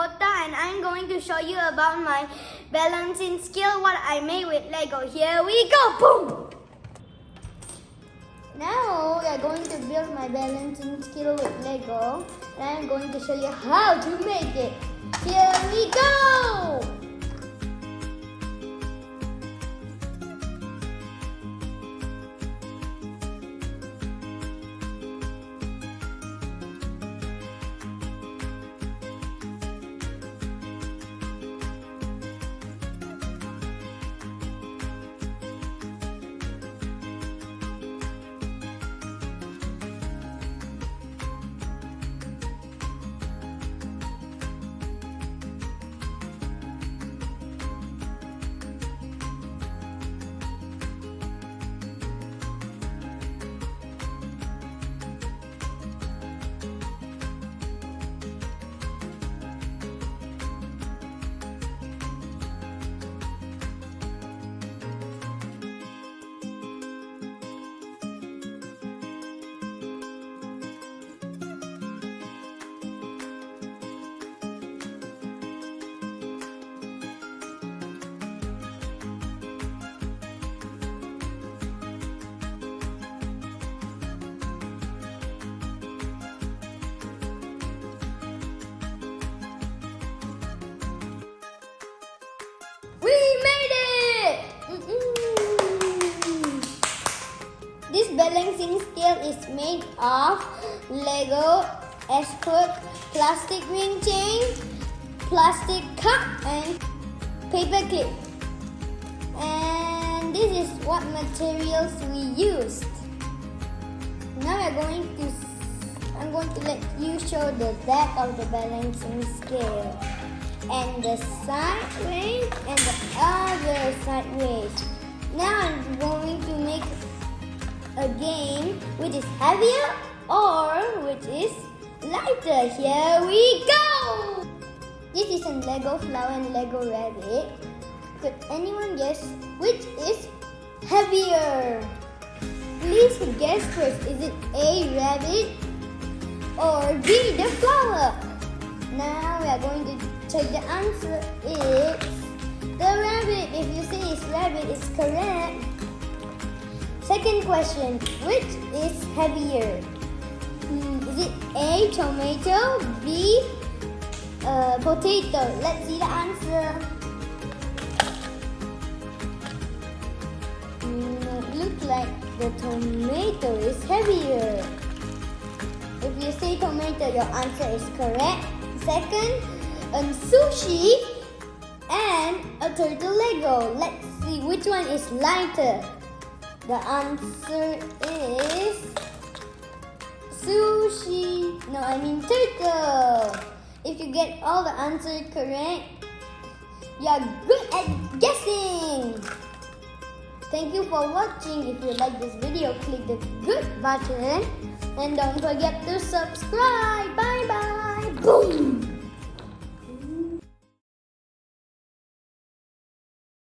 Kota, and I'm going to show you about my balancing skill, what I made with Lego. Here we go! Boom! Now we are going to build my balancing skill with Lego, and I'm going to show you how to make it. Here we go! This balancing scale is made of Lego expert plastic ring chain, plastic cup, and paper clip. And this is what materials we used. Now I'm going to let you show the back of the balancing scale and the sideways and the other sideways. Now I'm going to make a game which is heavier or which is lighter. Here we go! This is a Lego flower and Lego rabbit. Could anyone guess which is heavier? Please guess first. Is it A, rabbit, or B, the flower? Now we are going to check the answer. It's the rabbit. If you say it's rabbit, it's correct. Second question, which is heavier? Is it A, tomato, B, potato? Let's see the answer. Looks like the tomato is heavier. If you say tomato, your answer is correct. Second, sushi and a turtle Lego. Let's see which one is lighter. The answer is sushi. No, I mean turtle. If you get all the answers correct, you are good at guessing. Thank you for watching. If you like this video, click the good button and don't forget to subscribe. Bye bye. Boom.